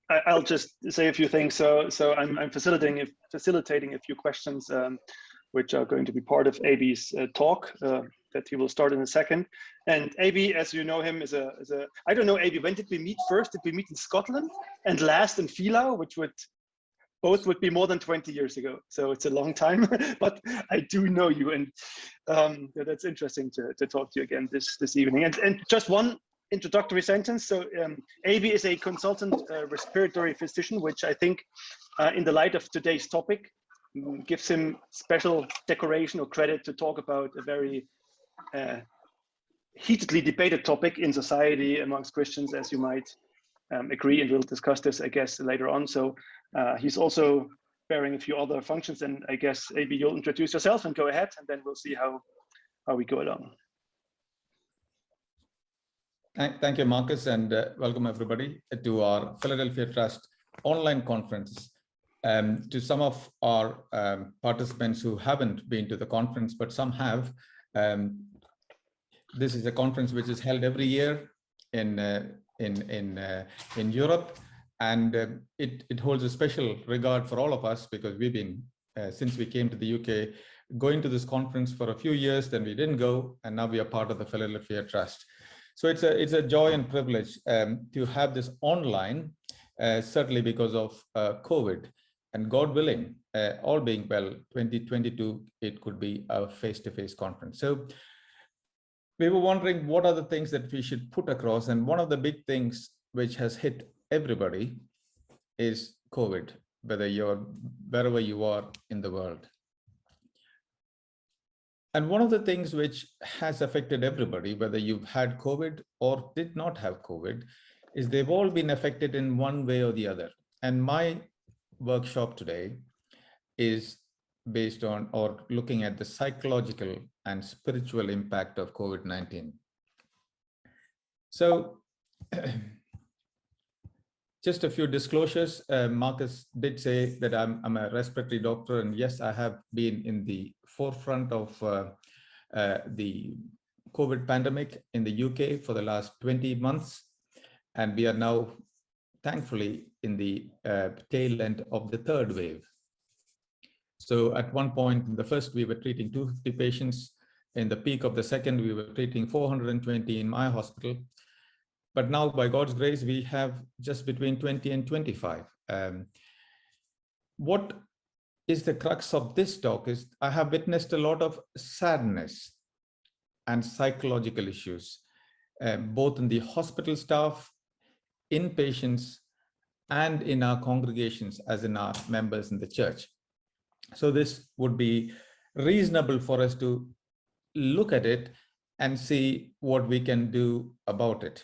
I'll just say a few things. So I'm facilitating a few questions which are going to be part of Abe's talk that he will start in a second. And Abe, as you know him, is a I don't know, Abe, when did we meet first? Did we meet in Scotland and last in Philau, which both would be more than 20 years ago. So it's a long time, but I do know you, and that's interesting to talk to you again this evening. And just one introductory sentence. So Abe is a consultant respiratory physician, which I think in the light of today's topic gives him special decoration or credit to talk about a very heatedly debated topic in society amongst Christians, as you might agree, and we'll discuss this, I guess, later on. So he's also bearing a few other functions, and I guess Abe, you'll introduce yourself and go ahead, and then we'll see how we go along. Thank you, Marcus, and welcome everybody to our Philadelphia Trust online conference. To some of our participants who haven't been to the conference, but some have, this is a conference which is held every year in Europe, and it holds a special regard for all of us because we've been, since we came to the UK, going to this conference for a few years, then we didn't go, and now we are part of the Philadelphia Trust. So it's a joy and privilege to have this online, certainly because of COVID, and God willing, all being well, 2022, it could be a face-to-face conference. So we were wondering what are the things that we should put across, and one of the big things which has hit everybody is COVID, wherever you are in the world. And one of the things which has affected everybody, whether you've had COVID or did not have COVID, is they've all been affected in one way or the other. And my workshop today is based on or looking at the psychological and spiritual impact of COVID-19. So just a few disclosures. Marcus did say that I'm a respiratory doctor, and yes, I have been in the forefront of the COVID pandemic in the UK for the last 20 months. And we are now, thankfully, in the tail end of the third wave. So at one point in the first, we were treating 250 patients. In the peak of the second, we were treating 420 in my hospital. But now, by God's grace, we have just between 20 and 25. What is the crux of this talk is I have witnessed a lot of sadness and psychological issues, both in the hospital staff, in patients, and in our congregations, as in our members in the church. So this would be reasonable for us to look at it and see what we can do about it.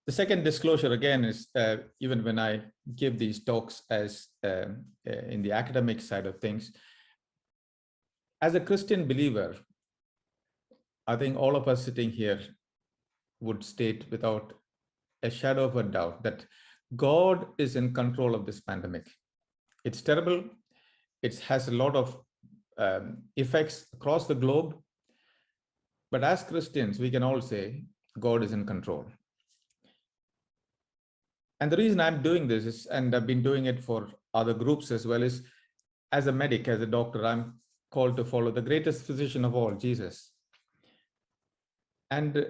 The second disclosure, again, is even when I give these talks as in the academic side of things, as a Christian believer, I think all of us sitting here would state without a shadow of a doubt that God is in control of this pandemic. It's terrible. It has a lot of effects across the globe. But as Christians, we can all say God is in control. And the reason I'm doing this is, and I've been doing it for other groups as well, is as a medic, as a doctor, I'm called to follow the greatest physician of all, Jesus. And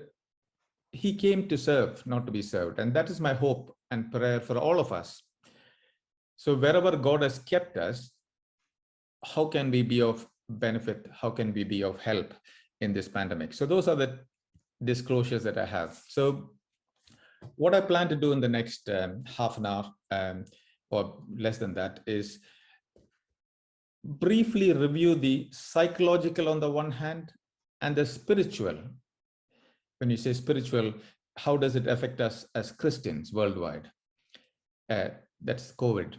he came to serve, not to be served. And that is my hope and prayer for all of us. So wherever God has kept us, how can we be of benefit? How can we be of help in this pandemic? So those are the disclosures that I have. So what I plan to do in the next half an hour or less than that is briefly review the psychological on the one hand and the spiritual. When you say spiritual, how does it affect us as Christians worldwide? That's COVID.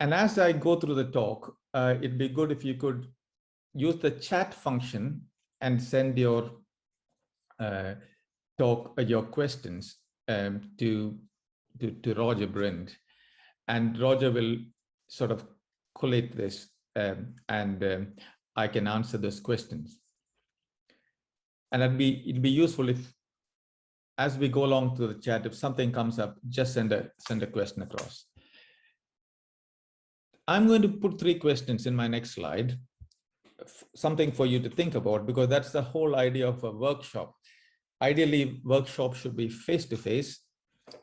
And as I go through the talk, it'd be good if you could use the chat function and send your your questions to Roger Brind, and Roger will sort of collate this and I can answer those questions. And it'd be useful if as we go along to the chat, if something comes up, just send a question across. I'm going to put 3 questions in my next slide, something for you to think about, because that's the whole idea of a workshop. Ideally, workshop should be face-to-face,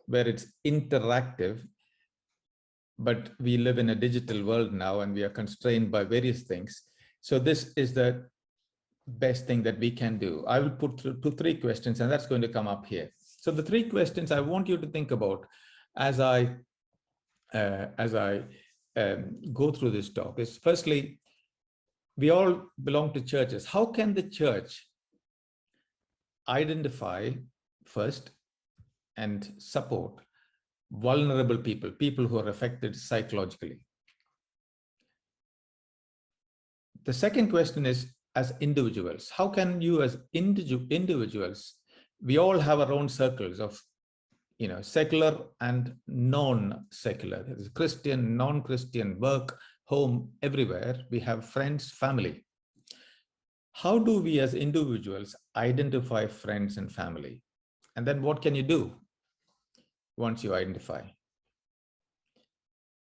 where it's interactive, but we live in a digital world now and we are constrained by various things. So this is the best thing that we can do. I will put through 3 questions, and that's going to come up here. So the 3 questions I want you to think about as I go through this talk is, firstly, we all belong to churches. How can the church identify first and support vulnerable people, people who are affected psychologically? The second question is, as individuals, how can you as individuals, we all have our own circles of, secular and non-secular. There is Christian, non-Christian, work, home, everywhere. We have friends, family. How do we as individuals identify friends and family? And then what can you do once you identify?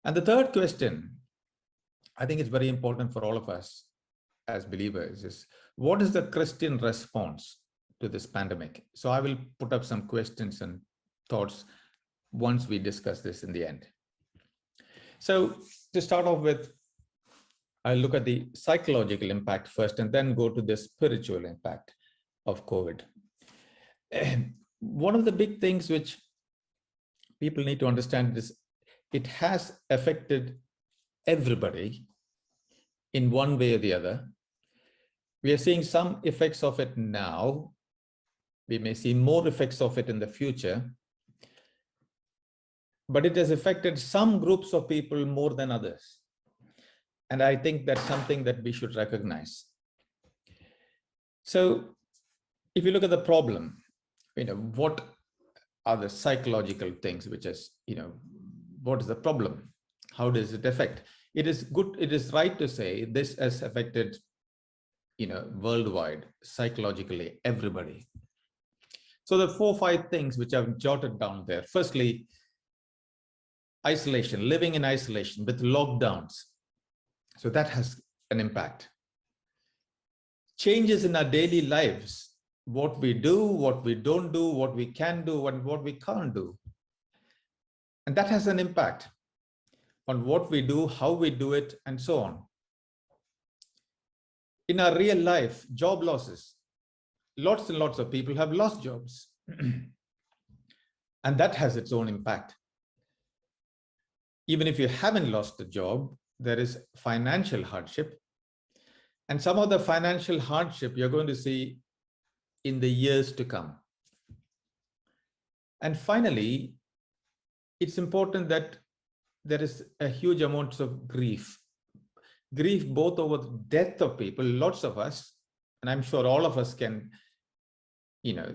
And the third question, I think it's very important for all of us as believers, is what is the Christian response to this pandemic? So I will put up some questions and thoughts once we discuss this in the end. So to start off with, I'll look at the psychological impact first and then go to the spiritual impact of COVID. One of the big things which people need to understand is it has affected everybody in one way or the other. We are seeing some effects of it now. We may see more effects of it in the future. But it has affected some groups of people more than others. And I think that's something that we should recognize. So if you look at the problem, what are the psychological things, which is, what is the problem? How does it affect? It is right to say this has affected, worldwide, psychologically, everybody. So the 4 or 5 things which I've jotted down there. Firstly, isolation, living in isolation with lockdowns. So that has an impact. Changes in our daily lives, what we do, what we don't do, what we can do, and what we can't do. And that has an impact on what we do, how we do it, and so on. In our real life, job losses. Lots and lots of people have lost jobs. And that has its own impact. Even if you haven't lost a job, there is financial hardship. And some of the financial hardship you're going to see in the years to come. And finally, it's important that there is a huge amount of grief. Grief both over the death of people, lots of us, and I'm sure all of us can,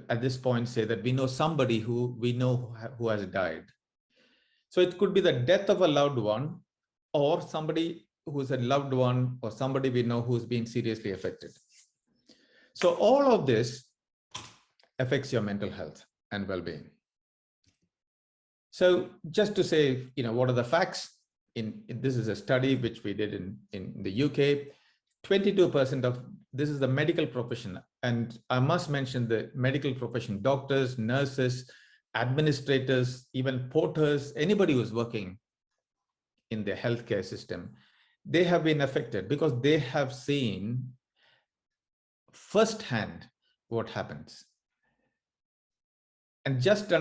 at this point say that we know somebody who has died. So it could be the death of a loved one, or somebody who's a loved one, or somebody we know who's been seriously affected. So all of this affects your mental health and well-being. So just to say, what are the facts? This is a study which we did in the UK. 22% of this is the medical profession, and I must mention the medical profession: doctors, nurses, administrators, even porters, anybody who's working in the healthcare system, they have been affected because they have seen firsthand what happens. And just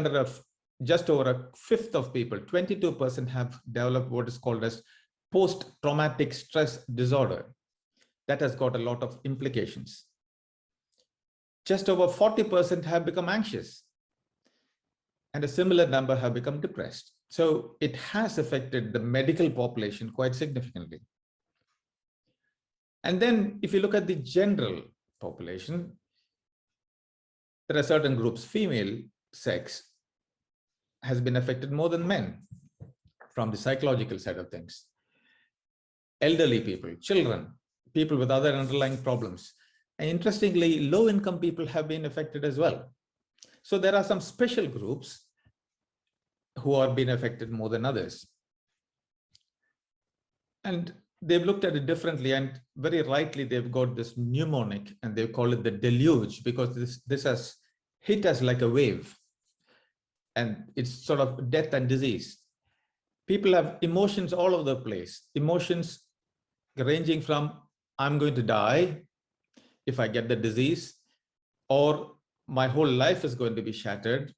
over a fifth of people, 22% have developed what is called as post-traumatic stress disorder. That has got a lot of implications. Just over 40% have become anxious, and a similar number have become depressed. So it has affected the medical population quite significantly. And then if you look at the general population, there are certain groups. Female sex has been affected more than men from the psychological side of things. Elderly people, children, people with other underlying problems. And interestingly, low-income people have been affected as well. So there are some special groups who are being affected more than others. And they've looked at it differently, and very rightly, they've got this mnemonic and they call it the deluge, because this has hit us like a wave, and it's sort of death and disease. People have emotions all over the place, emotions ranging from I'm going to die if I get the disease, or my whole life is going to be shattered,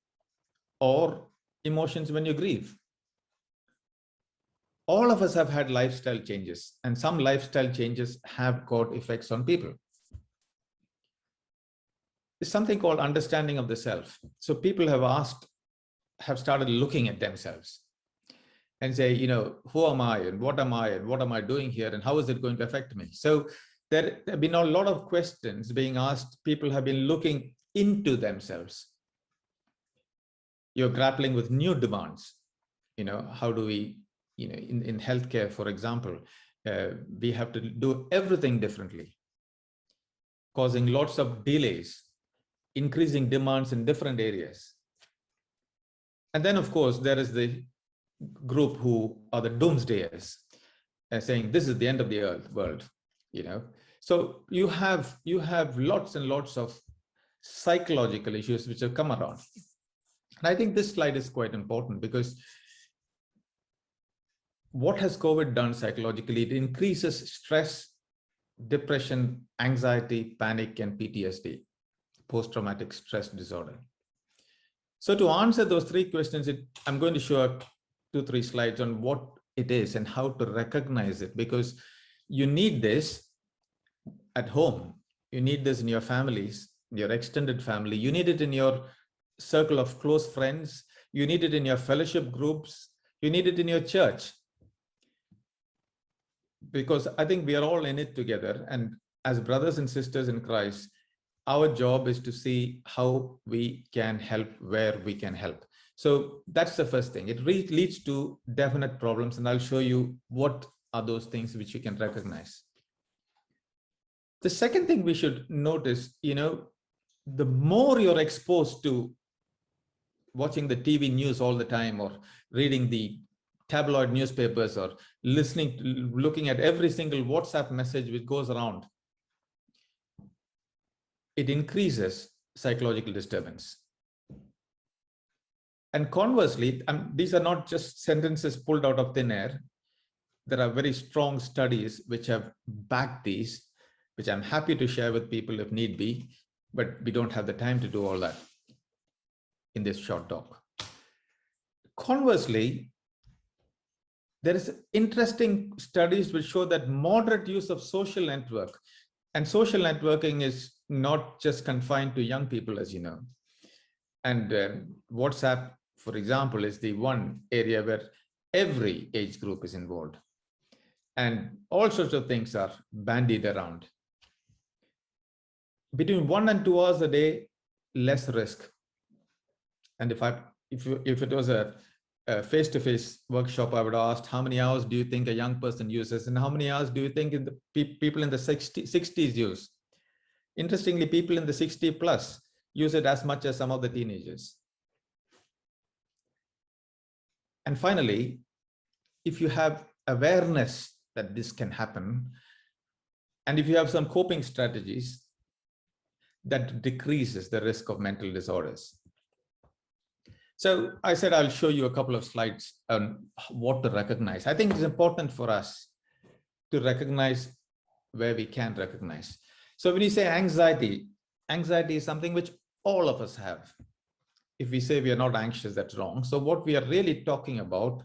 or emotions when you grieve. All of us have had lifestyle changes, and some lifestyle changes have got effects on people. It's something called understanding of the self. So people have started looking at themselves and say, who am I and what am I doing here, and how is it going to affect me? So there have been a lot of questions being asked. People have been looking into themselves. You're grappling with new demands. How do we, in healthcare, for example, we have to do everything differently, causing lots of delays, increasing demands in different areas. And then, of course, there is the group who are the doomsdayers, saying this is the end of the world. So you have lots and lots of psychological issues which have come around. And I think this slide is quite important, because what has COVID done psychologically? It increases stress, depression, anxiety, panic, and PTSD, post-traumatic stress disorder. So to answer those three questions, I'm going to show 2-3 slides on what it is and how to recognize it, because you need this at home. You need this in your families, your extended family. You need it in your circle of close friends. You need it in your fellowship groups. You need it in your church. Because I think we are all in it together. And as brothers and sisters in Christ, our job is to see how we can help where we can help. So that's the first thing. It leads to definite problems. And I'll show you what are those things which you can recognize. The second thing we should notice, the more you're exposed to watching the TV news all the time, or reading the tabloid newspapers, or looking at every single WhatsApp message which goes around, it increases psychological disturbance. And conversely, these are not just sentences pulled out of thin air. There are very strong studies which have backed these, which I'm happy to share with people if need be, but we don't have the time to do all that in this short talk. Conversely, there is interesting studies which show that moderate use of social network, and social networking is not just confined to young people, as you know. And WhatsApp, for example, is the one area where every age group is involved. And all sorts of things are bandied around. Between 1 and 2 hours a day, less risk. And if it was a face-to-face workshop, I would ask, how many hours do you think a young person uses, and how many hours do you think people in the 60s use? Interestingly, people in the 60 plus use it as much as some of the teenagers. And finally, if you have awareness that this can happen, and if you have some coping strategies, that decreases the risk of mental disorders. So I said I'll show you a couple of slides on what to recognize. I think it's important for us to recognize where we can recognize. So when you say anxiety, anxiety is something which all of us have. If we say we are not anxious, that's wrong. So what we are really talking about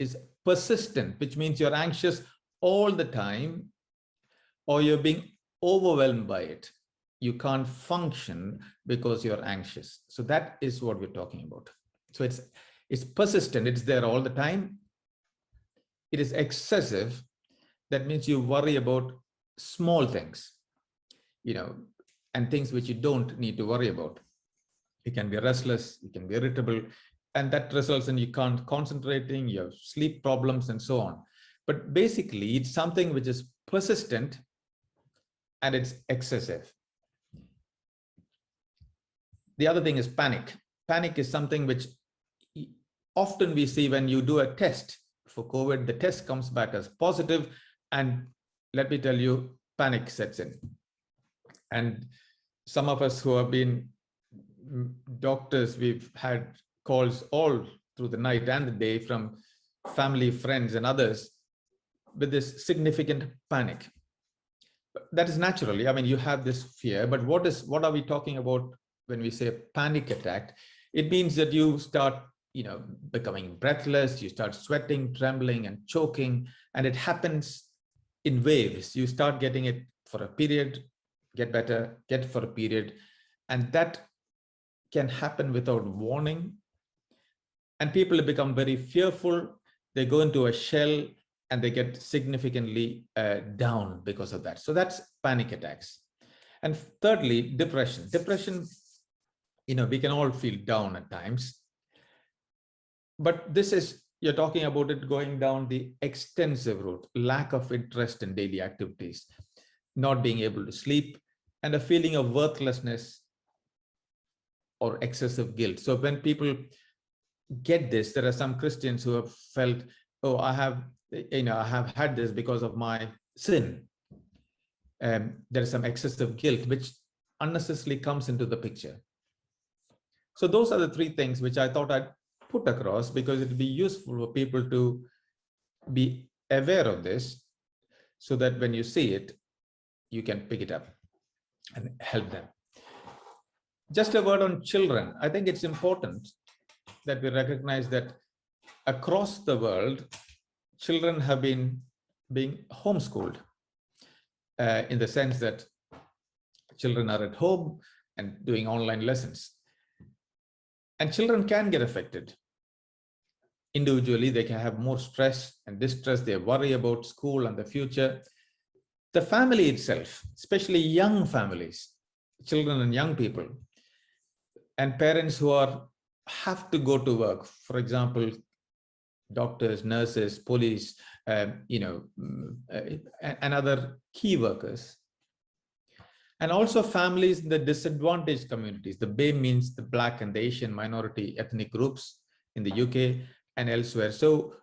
is persistent, which means you're anxious all the time, or you're being overwhelmed by it. You can't function because you're anxious. So that is what we're talking about. So it's persistent, it's there all the time. It is excessive. That means you worry about small things, and things which you don't need to worry about. You can be restless, you can be irritable, and that results in you can't concentrating, you have sleep problems and so on. But basically, it's something which is persistent and it's excessive. The other thing is panic. Panic is something which often we see when you do a test for COVID, the test comes back as positive, and let me tell you, panic sets in. And some of us who have been doctors, we've had calls all through the night and the day from family, friends, and others with this significant panic. That is naturally, I mean, you have this fear, but what are we talking about when we say panic attack? It means that you start, becoming breathless, you start sweating, trembling, and choking, and it happens in waves. You start getting it for a period, get better, get for a period, and that can happen without warning. And people become very fearful. They go into a shell and they get significantly down because of that. So that's panic attacks. And thirdly, depression. Depression, we can all feel down at times. But this is, you're talking about it going down the extensive route, lack of interest in daily activities, not being able to sleep, and a feeling of worthlessness or excessive guilt. So when people get this, there are some Christians who have felt, oh, I have had this because of my sin. There is some excessive guilt, which unnecessarily comes into the picture. So those are the three things which I thought I'd put across, because it would be useful for people to be aware of this, so that when you see it, you can pick it up and help them. Just a word on children. I think it's important that we recognize that across the world, children have been being homeschooled in the sense that children are at home and doing online lessons. And children can get affected. Individually, they can have more stress and distress. They worry about school and the future. The family itself, especially young families, children and young people, and parents who have to go to work, for example, doctors, nurses, police, and other key workers. And also families in the disadvantaged communities. The BAME means the Black and the Asian minority ethnic groups in the UK and elsewhere. So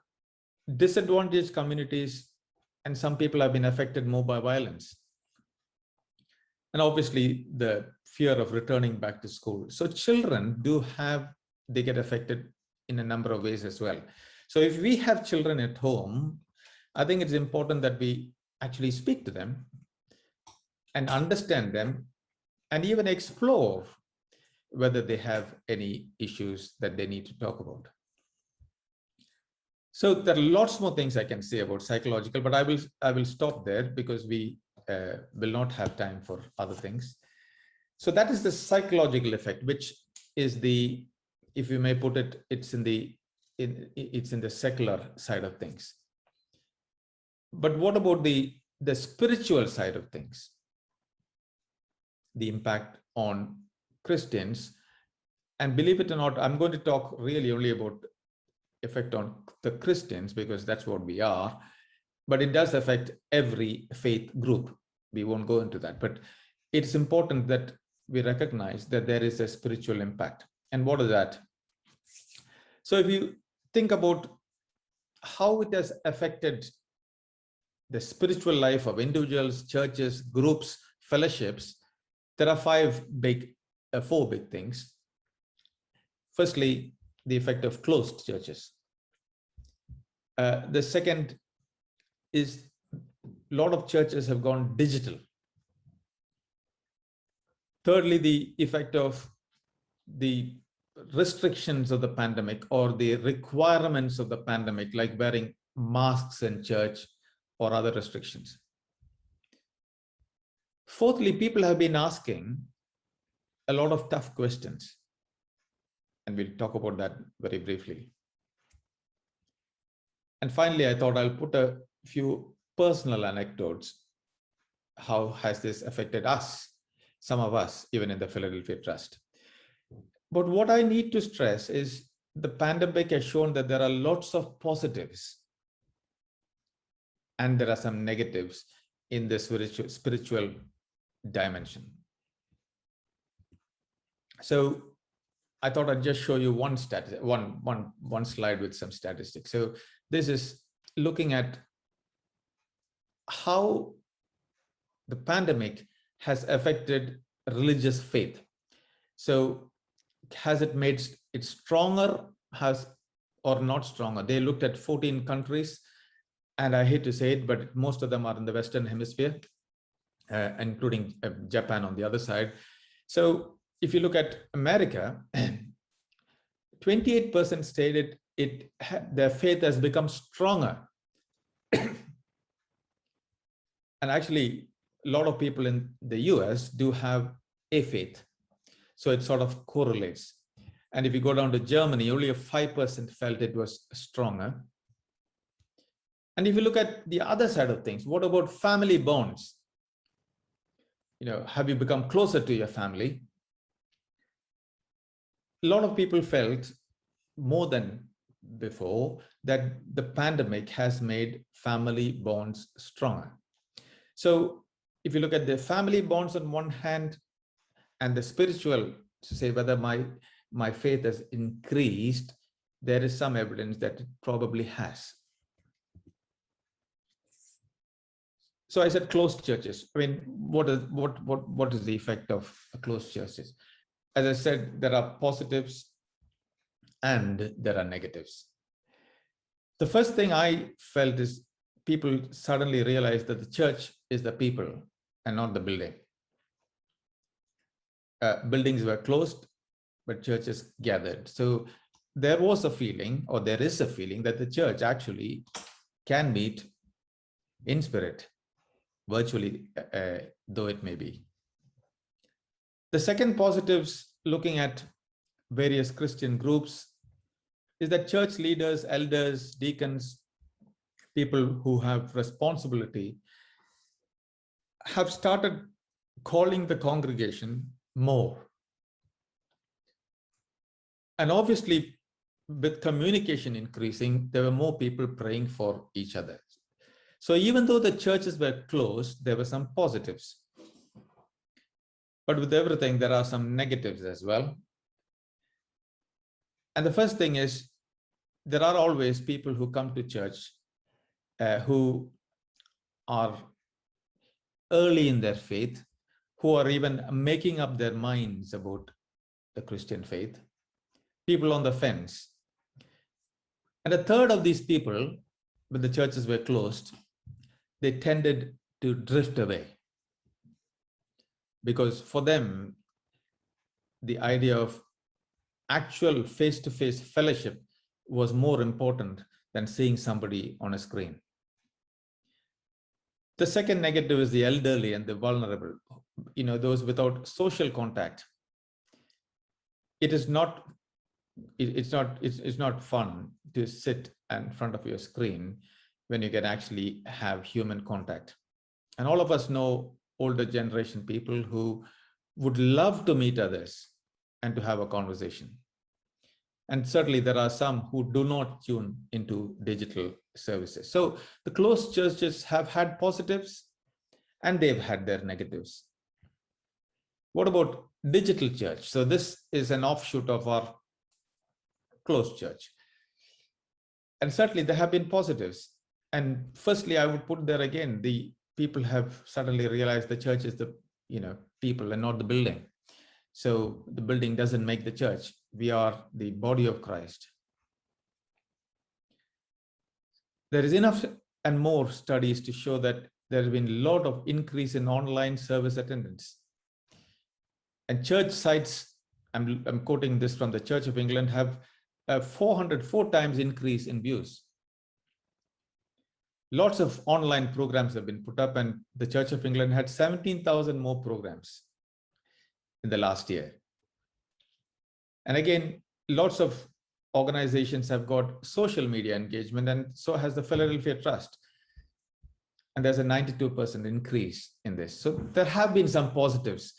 disadvantaged communities, and some people have been affected more by violence. And obviously the fear of returning back to school. So children they get affected in a number of ways as well. So if we have children at home, I think it's important that we actually speak to them and understand them, and even explore whether they have any issues that they need to talk about. So there are lots more things I can say about psychological, but I will stop there, because we will not have time for other things. So that is the psychological effect, which is the, if you may put it, it's in the secular side of things. But what about the spiritual side of things? The impact on Christians. And believe it or not, I'm going to talk really only about effect on the Christians, because that's what we are, but it does affect every faith group. We won't go into that, but it's important that we recognize that there is a spiritual impact. And what is that? So if you think about how it has affected the spiritual life of individuals, churches, groups, fellowships, there are four big things. Firstly, the effect of closed churches. The second is a lot of churches have gone digital. Thirdly, the effect of the restrictions of the pandemic, or the requirements of the pandemic, like wearing masks in church or other restrictions. Fourthly, people have been asking a lot of tough questions, and we'll talk about that very briefly. And finally, I thought I'll put a few personal anecdotes. How has this affected us, some of us, even in the Philadelphia Trust? But what I need to stress is the pandemic has shown that there are lots of positives and there are some negatives in the spiritual dimension. So I thought I'd just show you one slide with some statistics. So this is looking at how the pandemic has affected religious faith. So has it made it stronger, or not stronger? They looked at 14 countries, and I hate to say it, but most of them are in the Western Hemisphere, including Japan on the other side. So if you look at America, 28% stated their faith has become stronger. And actually, a lot of people in the US do have a faith. So it sort of correlates. And if you go down to Germany, only 5% felt it was stronger. And if you look at the other side of things, what about family bonds? Have you become closer to your family? A lot of people felt more than before that the pandemic has made family bonds stronger. So if you look at the family bonds on one hand and the spiritual, to say whether my faith has increased, there is some evidence that it probably has. So I said closed churches. I mean, what is the effect of closed churches? As I said, there are positives and there are negatives. The first thing I felt is people suddenly realized that the church is the people and not the building. Buildings were closed, but churches gathered. So there was a feeling, or there is a feeling, that the church actually can meet in spirit, virtually, though it may be. The second positives, looking at various Christian groups, is that church leaders, elders, deacons, people who have responsibility, have started calling the congregation more. And obviously, with communication increasing, there were more people praying for each other. So even though the churches were closed, there were some positives. But with everything, there are some negatives as well. And the first thing is, there are always people who come to church who are early in their faith, who are even making up their minds about the Christian faith, people on the fence. And a third of these people, when the churches were closed, they tended to drift away. Because for them, the idea of actual face-to-face fellowship was more important than seeing somebody on a screen. The second negative is the elderly and the vulnerable, those without social contact. It's not fun to sit in front of your screen when you can actually have human contact. And all of us know older generation people who would love to meet others and to have a conversation. And certainly there are some who do not tune into digital services. So the closed churches have had positives and they've had their negatives. What about digital church? So this is an offshoot of our closed church. And certainly there have been positives. And firstly, I would put there again, the people have suddenly realized the church is the people and not the building. So the building doesn't make the church. We are the body of Christ. There is enough and more studies to show that there has been a lot of increase in online service attendance. And church sites, I'm quoting this from the Church of England, have 404 times increase in views. Lots of online programs have been put up, and the Church of England had 17,000 more programs in the last year. And again, lots of organizations have got social media engagement, and so has the Philadelphia Trust. And there's a 92% increase in this. So there have been some positives.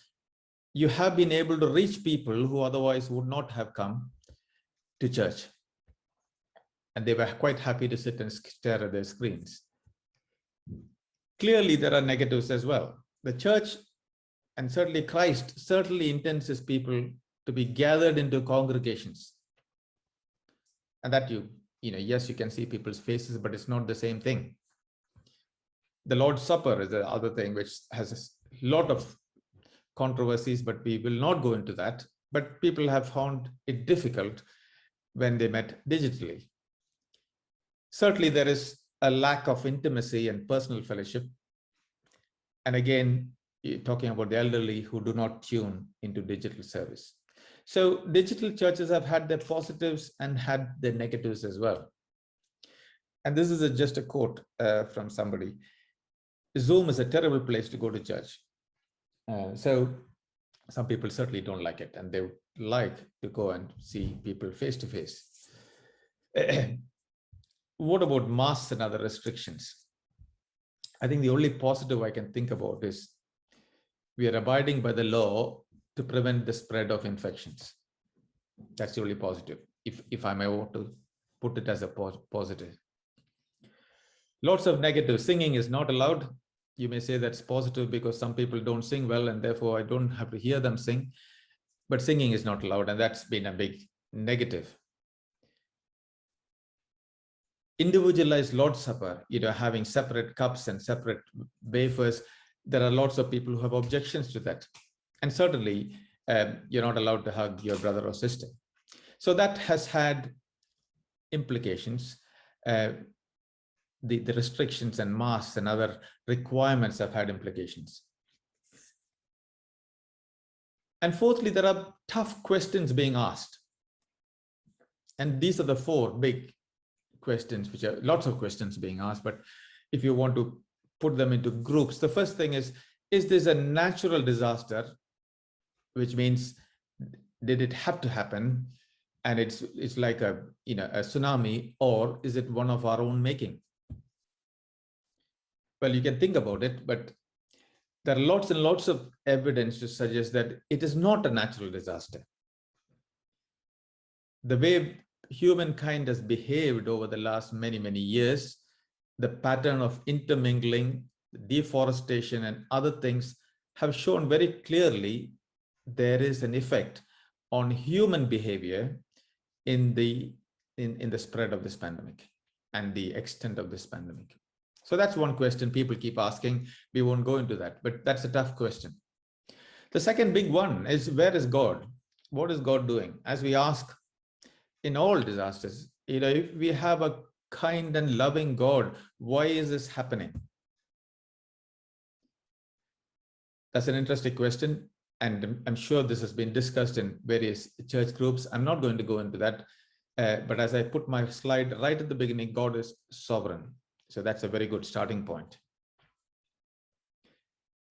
You have been able to reach people who otherwise would not have come to church. And they were quite happy to sit and stare at their screens. Clearly, there are negatives as well. The church, and certainly Christ, certainly intends his people to be gathered into congregations. And that yes, you can see people's faces, but it's not the same thing. The Lord's Supper is the other thing, which has a lot of controversies, but we will not go into that. But people have found it difficult when they met digitally. Certainly, there is a lack of intimacy and personal fellowship. And again, talking about the elderly who do not tune into digital service. So digital churches have had their positives and had their negatives as well. And this is just a quote from somebody. Zoom is a terrible place to go to church. So some people certainly don't like it, and they would like to go and see people face to face. What about masks and other restrictions? I think the only positive I can think about is we are abiding by the law to prevent the spread of infections. That's the only positive, if I may want to put it as a positive. Lots of negatives. Singing is not allowed. You may say that's positive because some people don't sing well and therefore I don't have to hear them sing. But singing is not allowed, and that's been a big negative. Individualized Lord's Supper, having separate cups and separate wafers, there are lots of people who have objections to that. And certainly, you're not allowed to hug your brother or sister. So that has had implications. The restrictions and masks and other requirements have had implications. And fourthly, there are tough questions being asked. And these are the four big questions, which are lots of questions being asked. But if you want to put them into groups, the first thing is this a natural disaster? Which means, did it have to happen? And it's like a tsunami, or is it one of our own making? Well, you can think about it, but there are lots and lots of evidence to suggest that it is not a natural disaster. The way humankind has behaved over the last many, many years, the pattern of intermingling, deforestation, and other things have shown very clearly there is an effect on human behavior in the spread of this pandemic and the extent of this pandemic. So that's one question people keep asking. We won't go into that, but that's a tough question. The second big one is, where is God? What is God doing? As we ask in all disasters, if we have a kind and loving God, why is this happening? That's an interesting question. And I'm sure this has been discussed in various church groups. I'm not going to go into that. But as I put my slide right at the beginning, God is sovereign. So that's a very good starting point.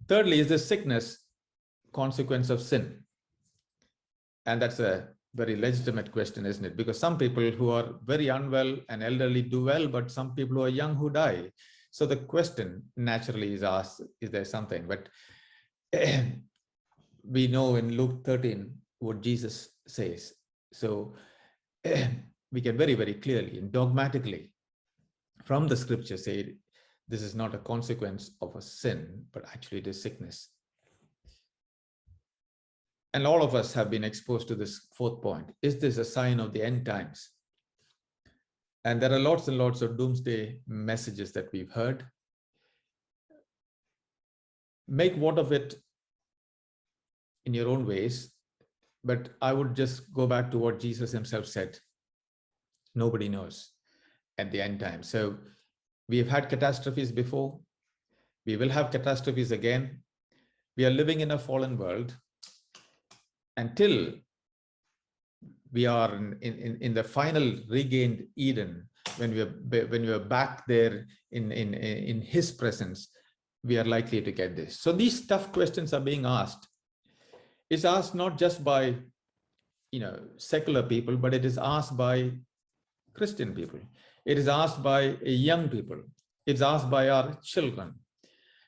Thirdly, is this sickness consequence of sin? And that's a very legitimate question, isn't it? Because some people who are very unwell and elderly do well, but some people who are young who die. So the question naturally is asked, is there something? But we know in Luke 13 what Jesus says. So we can very, very clearly and dogmatically from the scripture say this is not a consequence of a sin, but actually it is sickness. And all of us have been exposed to this fourth point. Is this a sign of the end times? And there are lots and lots of doomsday messages that we've heard. Make what of it in your own ways, but I would just go back to what Jesus himself said. Nobody knows at the end time. So we have had catastrophes before. We will have catastrophes again. We are living in a fallen world. Until we are in the final regained Eden, when we are back there in his presence, we are likely to get this. So these tough questions are being asked. It's asked not just by secular people, but it is asked by Christian people. It is asked by young people. It's asked by our children.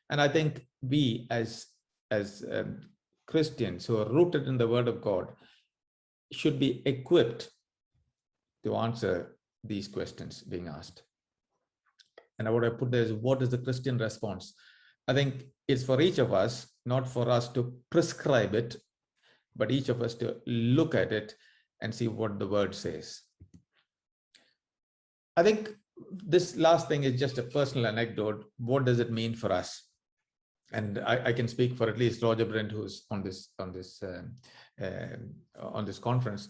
And I think we as Christians who are rooted in the Word of God should be equipped to answer these questions being asked. And what I put there is, what is the Christian response? I think it's for each of us, not for us to prescribe it, but each of us to look at it and see what the word says. I think this last thing is just a personal anecdote. What does it mean for us? And I can speak for at least Roger Brent, who's on this conference.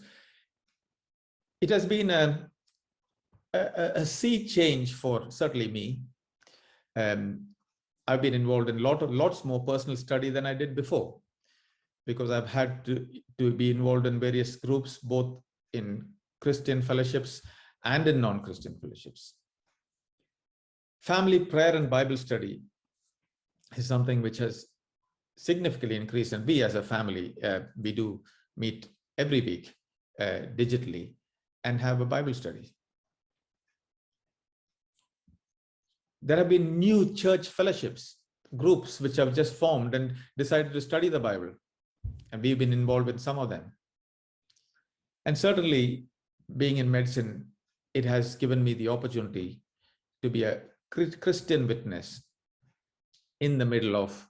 It has been a sea change for certainly me. I've been involved in lots more personal study than I did before, because I've had to be involved in various groups, both in Christian fellowships and in non-Christian fellowships. Family prayer and Bible study is something which has significantly increased, and we as a family, we do meet every week digitally and have a Bible study. There have been new church fellowships, groups which have just formed and decided to study the Bible, and we've been involved with some of them. And certainly, being in medicine, it has given me the opportunity to be a Christian witness in the middle of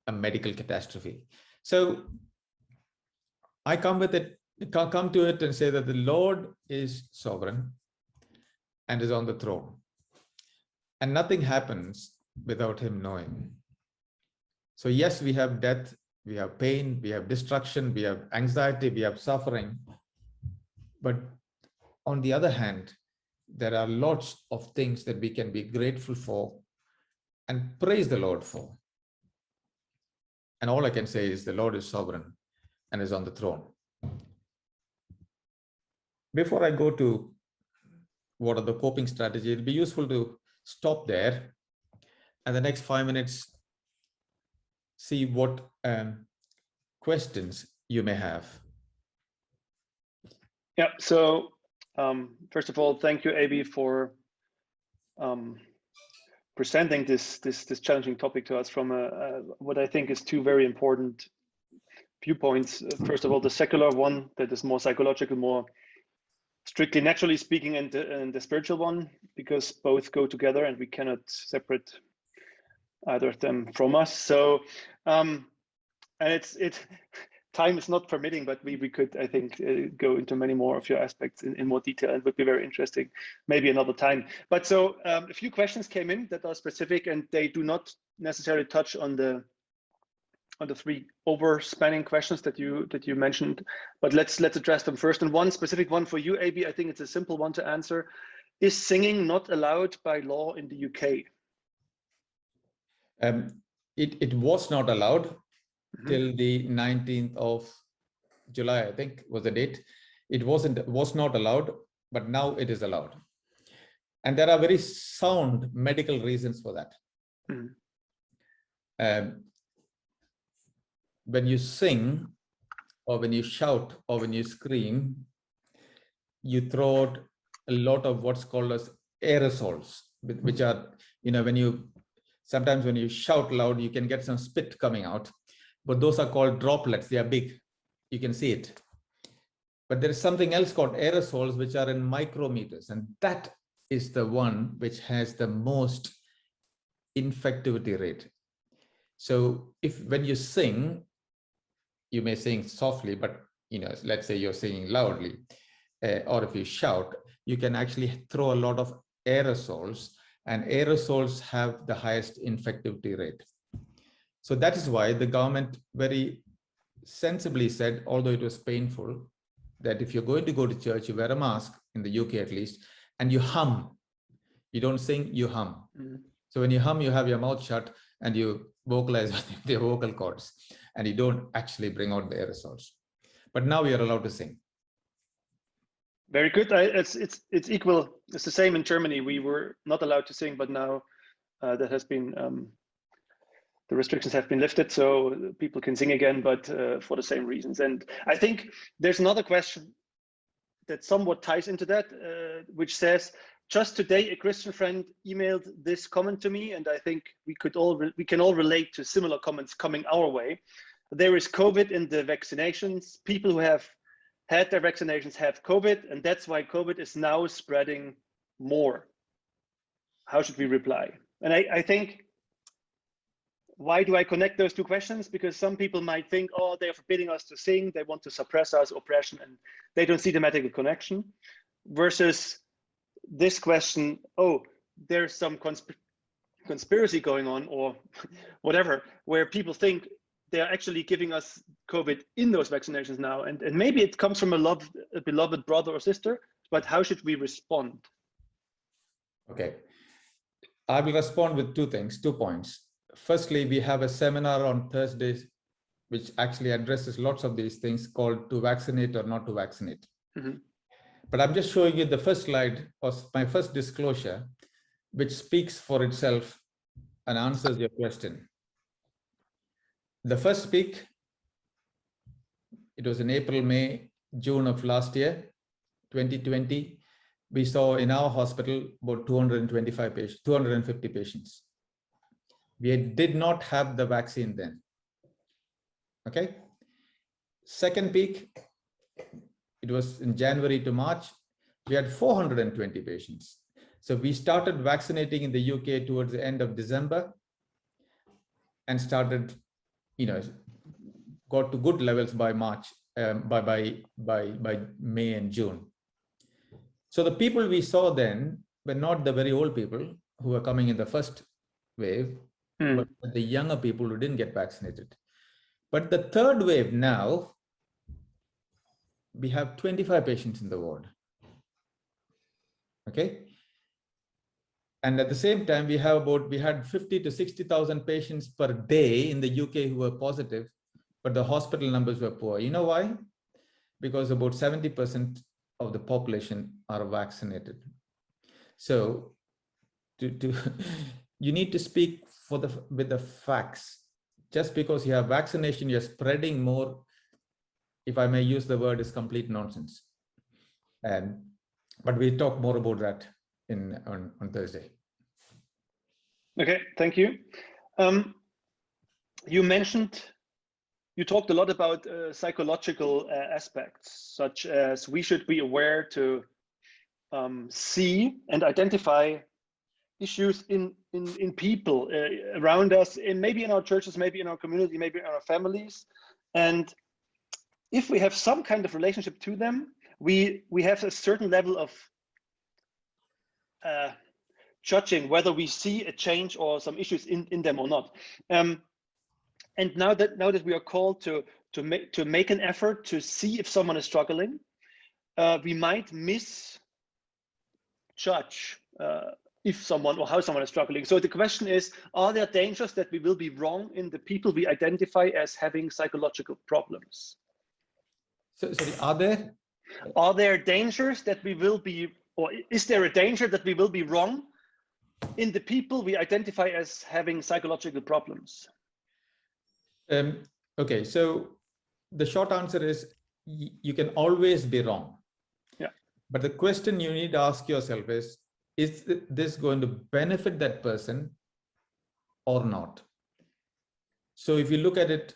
a medical catastrophe. So I come to it and say that the Lord is sovereign and is on the throne, and nothing happens without him knowing. So yes, we have death, we have pain, we have destruction, we have anxiety, we have suffering. But on the other hand, there are lots of things that we can be grateful for and praise the Lord for. And all I can say is the Lord is sovereign and is on the throne. Before I go to what are the coping strategies, it'll be useful to stop there and the next 5 minutes see what questions you may have. Yeah, so first of all, thank you, Abe, for presenting this challenging topic to us from what I think is two very important viewpoints. First of all, the secular one that is more psychological, more strictly naturally speaking, and the spiritual one, because both go together and we cannot separate either of them from us. So and it time is not permitting, but we could, I think, go into many more of your aspects in more detail, and would be very interesting, maybe another time. But so a few questions came in that are specific, and they do not necessarily touch on the three overspanning questions that you mentioned, but let's address them first. And one specific one for you, Abe, I think it's a simple one to answer. Is singing not allowed by law in the UK? It was not allowed till the 19th of July, I think was the date. It was not allowed, but now it is allowed. And there are very sound medical reasons for that. When you sing, or when you shout, or when you scream, you throw out a lot of what's called as aerosols, which are, sometimes when you shout loud, you can get some spit coming out, but those are called droplets. They are big, you can see it. But there is something else called aerosols, which are in micrometers, and that is the one which has the most infectivity rate. So when you sing, you may sing softly, but let's say you're singing loudly, or if you shout, you can actually throw a lot of aerosols, and aerosols have the highest infectivity rate. So that is why the government very sensibly said, although it was painful, that if you're going to go to church, you wear a mask, in the UK at least, and you hum. You don't sing, you hum. So when you hum, you have your mouth shut and you vocalize with the vocal cords, and you don't actually bring out the aerosols. But now we are allowed to sing. Very good. It's equal. It's the same in Germany. We were not allowed to sing, but now that has been the restrictions have been lifted, so people can sing again, but for the same reasons. And I think there's another question that somewhat ties into that, which says, just today a Christian friend emailed this comment to me, and I think we can all relate to similar comments coming our way. There is COVID in the vaccinations. People who have had their vaccinations have COVID, and that's why COVID is now spreading more. How should we reply? And I think why do I connect those two questions? Because some people might think, oh, they're forbidding us to sing, they want to suppress us, oppression, and they don't see the medical connection. Versus this question, oh, there's some conspiracy going on or whatever, where people think they're actually giving us COVID in those vaccinations now. And maybe it comes from a beloved brother or sister, but how should we respond? Okay. I will respond with 2 points. Firstly, we have a seminar on Thursdays, which actually addresses lots of these things, called to vaccinate or not to vaccinate. Mm-hmm. But I'm just showing you the first slide was my first disclosure, which speaks for itself and answers your question. The first peak, it was in April, May, June of last year, 2020. We saw in our hospital about 225 patients, 250 patients. We did not have the vaccine then. Okay. Second peak, it was in January to March. We had 420 patients. So we started vaccinating in the UK towards the end of December and started, got to good levels by March, by May and June. So the people we saw then were not the very old people who were coming in the first wave, but the younger people who didn't get vaccinated. But the third wave now, we have 25 patients in the ward. Okay. And at the same time, we had 50 to 60,000 patients per day in the UK who were positive, but the hospital numbers were poor. You know why? Because about 70% of the population are vaccinated. So you need to speak with the facts. Just because you have vaccination, you're spreading more, if I may use the word, is complete nonsense. But we'll talk more about that on Thursday. Okay, thank you. You talked a lot about psychological aspects, such as we should be aware to see and identify issues in people around us, maybe in our churches, maybe in our community, maybe in our families. And if we have some kind of relationship to them, we have a certain level of judging whether we see a change or some issues in them or not. And now that we are called to make an effort to see if someone is struggling, we might misjudge if someone or how someone is struggling. So the question is, are there dangers that we will be wrong in the people we identify as having psychological problems? So are there dangers that we will be, or is there a danger that we will be wrong in the people we identify as having psychological problems? Okay, so the short answer is you can always be wrong. Yeah. But the question you need to ask yourself is this going to benefit that person or not? So if you look at it,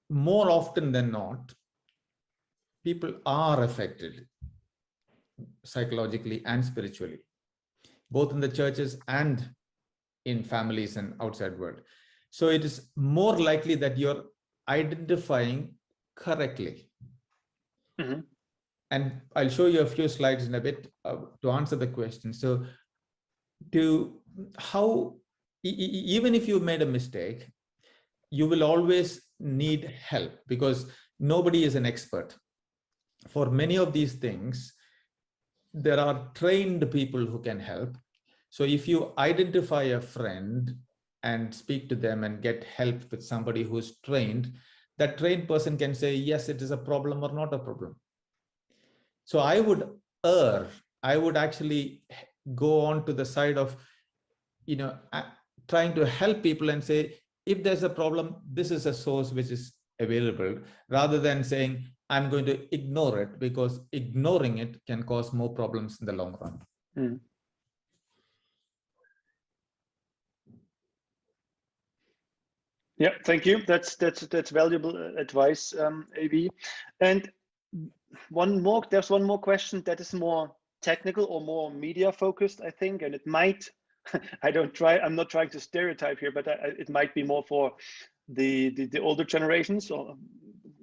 more often than not, people are affected psychologically and spiritually, both in the churches and in families and outside world. So it is more likely that you're identifying correctly. Mm-hmm. And I'll show you a few slides in a bit to answer the question. So even if you made a mistake, you will always need help because nobody is an expert. For many of these things, there are trained people who can help. So if you identify a friend and speak to them and get help with somebody who's trained, that trained person can say, yes, it is a problem or not a problem. So I would actually go on to the side of, trying to help people and say, if there's a problem, this is a source which is available, rather than saying, I'm going to ignore it, because ignoring it can cause more problems in the long run. Mm. Yeah, thank you. That's valuable advice, Abe. And there's one more question that is more technical or more media focused, I think, and it might I'm not trying to stereotype here, but it might be more for the older generations,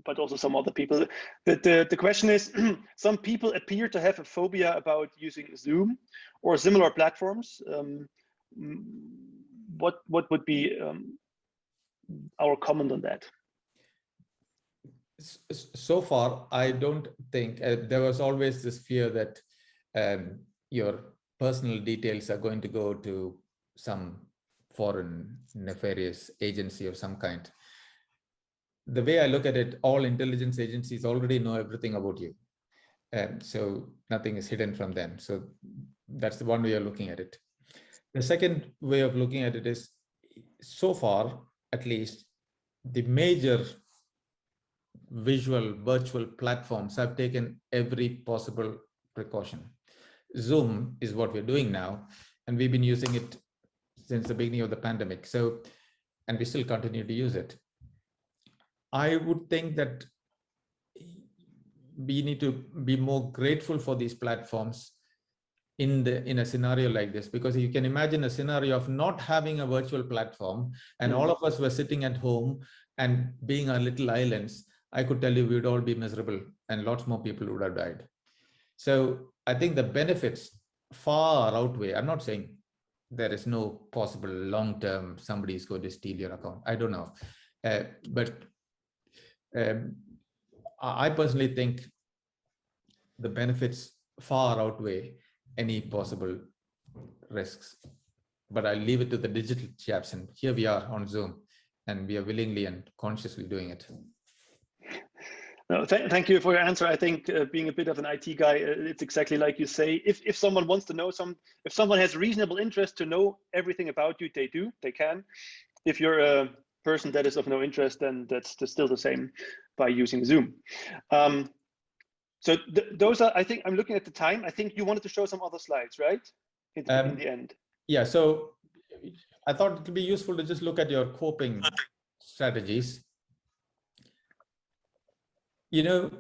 but also some other people. The question is, some people appear to have a phobia about using Zoom or similar platforms. What would be our comment on that? So far, I don't think there was always this fear that your personal details are going to go to some foreign nefarious agency of some kind. The way I look at it, all intelligence agencies already know everything about you. So nothing is hidden from them. So that's the one way of looking at it. The second way of looking at it is, so far, at least, the major visual virtual platforms have taken every possible precaution. Zoom is what we're doing now, and we've been using it since the beginning of the pandemic. So, and we still continue to use it. I would think that we need to be more grateful for these platforms in a scenario like this, because you can imagine a scenario of not having a virtual platform and all of us were sitting at home and being our little islands. I could tell you we would all be miserable and lots more people would have died. So I think the benefits far outweigh. I'm not saying there is no possible long-term somebody is going to steal your account. I don't know. But I personally think the benefits far outweigh any possible risks. But I'll leave it to the digital chaps. And here we are on Zoom, and we are willingly and consciously doing it. No, thank you for your answer. I think being a bit of an IT guy, it's exactly like you say. If someone wants to know if someone has reasonable interest to know everything about you, they can. If you're a person that is of no interest, then that's still the same by using Zoom. So those are, I think, I'm looking at the time. I think you wanted to show some other slides, right? In the end. Yeah, so I thought it would be useful to just look at your coping strategies. You know,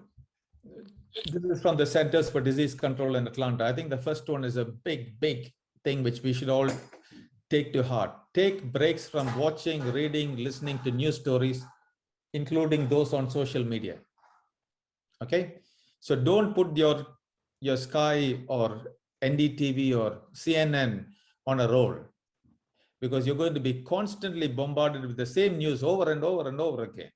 this is from the Centers for Disease Control in Atlanta. I think the first one is a big thing which we should all take to heart. Take breaks from watching, reading, listening to news stories, including those on social media. Okay, so don't put your Sky or NDTV or CNN on a roll, because you're going to be constantly bombarded with the same news over and over and over again.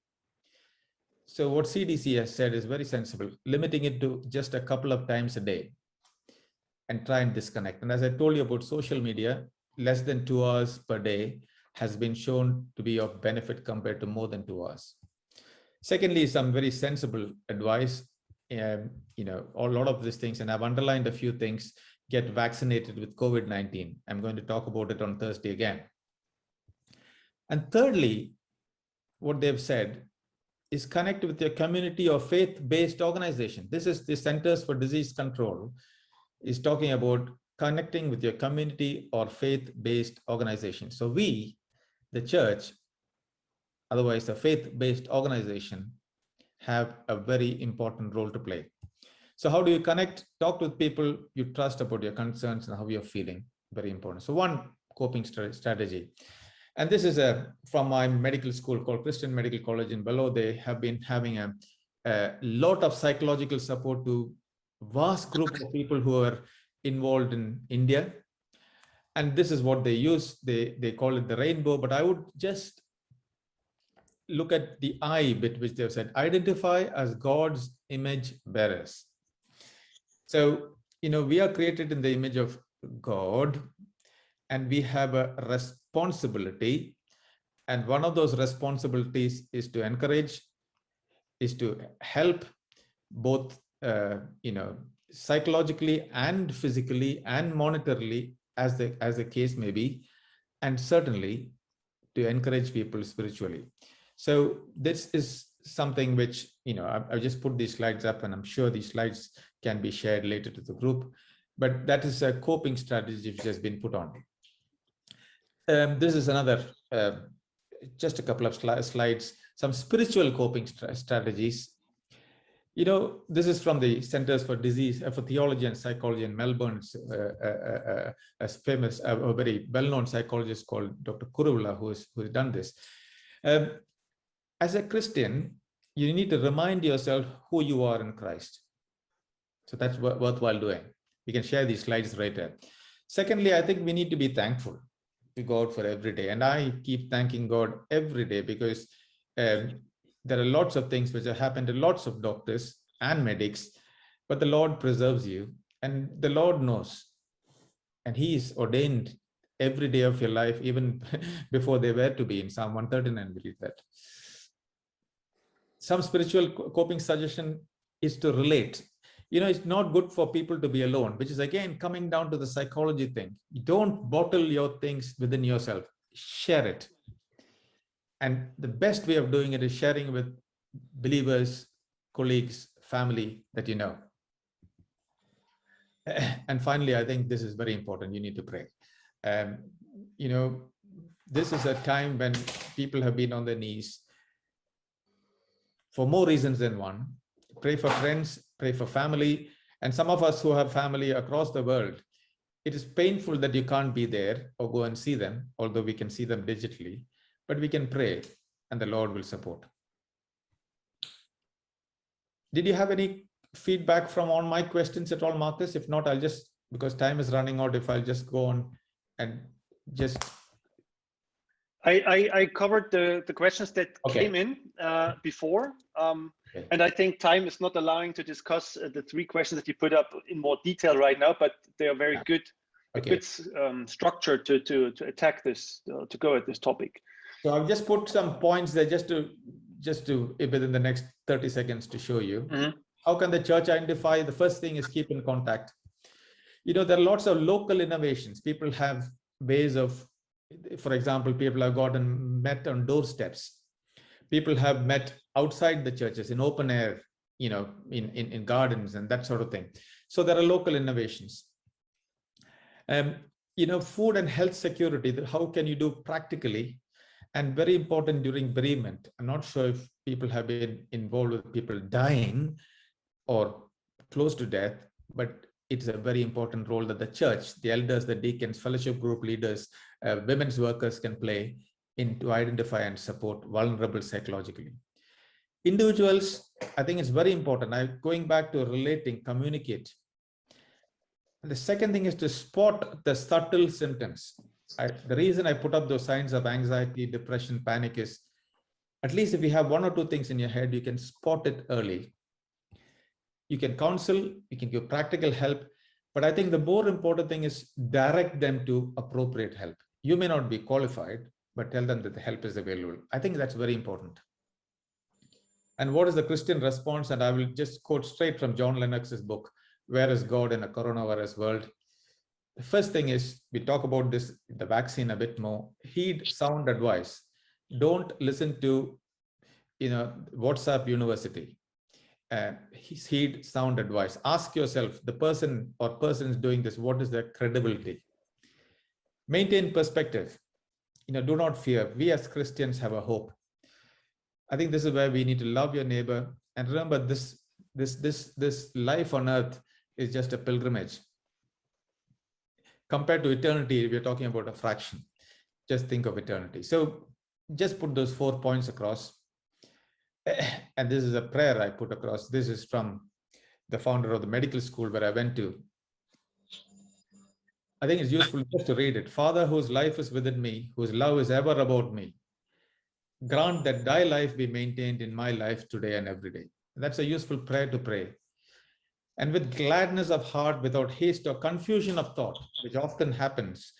So what CDC has said is very sensible, limiting it to just a couple of times a day and try and disconnect. And as I told you about social media, less than 2 hours per day has been shown to be of benefit compared to more than 2 hours. Secondly, some very sensible advice. You know, a lot of these things, and I've underlined a few things. Get vaccinated with COVID-19. I'm going to talk about it on Thursday again. And thirdly, what they've said is connect with your community or faith-based organization. This is the Centers for Disease Control is talking about connecting with your community or faith-based organization. So we, the church, otherwise a faith-based organization, have a very important role to play. So how do you connect? Talk with people you trust about your concerns and how you're feeling. Very important. So one coping strategy. And this is from my medical school called Christian Medical College in Bello. They have been having a lot of psychological support to vast group of people who are involved in India. And this is what they use. They call it the rainbow, but I would just look at the I bit, which they've said, identify as God's image bearers. So, you know, we are created in the image of God, and we have a responsibility. And one of those responsibilities is to encourage, is to help both, you know, psychologically and physically and monetarily, as the case may be, and certainly to encourage people spiritually. So this is something which, you know, I've just put these slides up, and I'm sure these slides can be shared later to the group, but that is a coping strategy which has been put on. This is another, just a couple of slides, some spiritual coping strategies. This is from the Centers for Theology and Psychology in Melbourne. A famous, a very well-known psychologist called Dr. Kurula, who's done this. As a Christian, you need to remind yourself who you are in Christ. So that's worthwhile doing. We can share these slides right here. Secondly, I think we need to be thankful to God for every day. And I keep thanking God every day because there are lots of things which have happened to lots of doctors and medics, but the Lord preserves you and the Lord knows. And He is ordained every day of your life, even before they were to be. In Psalm 139, we read that. Some spiritual coping suggestion is to relate. It's not good for people to be alone, which is again coming down to the psychology thing. Don't bottle your things within yourself. Share it. And the best way of doing it is sharing with believers, colleagues, family that you know. And finally, I think this is very important. You need to pray. This is a time when people have been on their knees for more reasons than one. Pray for friends, pray for family. And some of us who have family across the world, it is painful that you can't be there or go and see them, although we can see them digitally, but we can pray and the Lord will support. Did you have any feedback from all my questions at all, Marcus? If not, I'll just, because time is running out, if I'll just go on and just... I covered the questions that came in before. And I think time is not allowing to discuss the 3 questions that you put up in more detail right now, but they are very good, good structure to attack this, to go at this topic. So I've just put some points there just to within the next 30 seconds to show you. How can the church identify? The first thing is keep in contact. There are lots of local innovations. People have ways of, for example, people have met on doorsteps. People have met outside the churches in open air, in gardens and that sort of thing. So there are local innovations. Food and health security, how can you do practically? And very important during bereavement. I'm not sure if people have been involved with people dying or close to death, but it's a very important role that the church, the elders, the deacons, fellowship group leaders, women's workers can play to identify and support vulnerable psychologically. Individuals, I think it's very important. Going back to relating, communicate. And the second thing is to spot the subtle symptoms. The reason I put up those signs of anxiety, depression, panic is, at least if you have 1 or 2 things in your head, you can spot it early. You can counsel, you can give practical help, but I think the more important thing is direct them to appropriate help. You may not be qualified, but tell them that the help is available. I think that's very important. And what is the Christian response? And I will just quote straight from John Lennox's book, Where is God in a Coronavirus World? The first thing is, we talk about this, the vaccine a bit more, heed sound advice. Don't listen to, WhatsApp University. Heed sound advice. Ask yourself, the person or persons doing this, what is their credibility? Maintain perspective. Do not fear. We as Christians have a hope. I think this is where we need to love your neighbor. And remember, this life on earth is just a pilgrimage. Compared to eternity, we're talking about a fraction. Just think of eternity. So just put those 4 points across. And this is a prayer I put across. This is from the founder of the medical school where I went to. I think it's useful just to read it. Father, whose life is within me, whose love is ever about me, grant that thy life be maintained in my life today and every day. That's a useful prayer to pray. And with gladness of heart, without haste or confusion of thought, which often happens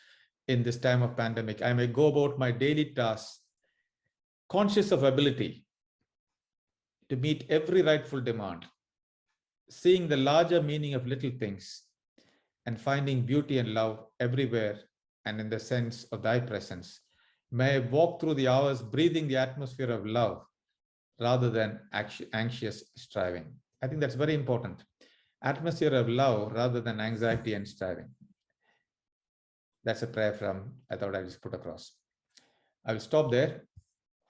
in this time of pandemic, I may go about my daily tasks, conscious of ability to meet every rightful demand, seeing the larger meaning of little things, and finding beauty and love everywhere and in the sense of thy presence. May I walk through the hours breathing the atmosphere of love rather than anxious striving. I think that's very important. Atmosphere of love rather than anxiety and striving. That's a prayer from, I thought I just put across. I will stop there.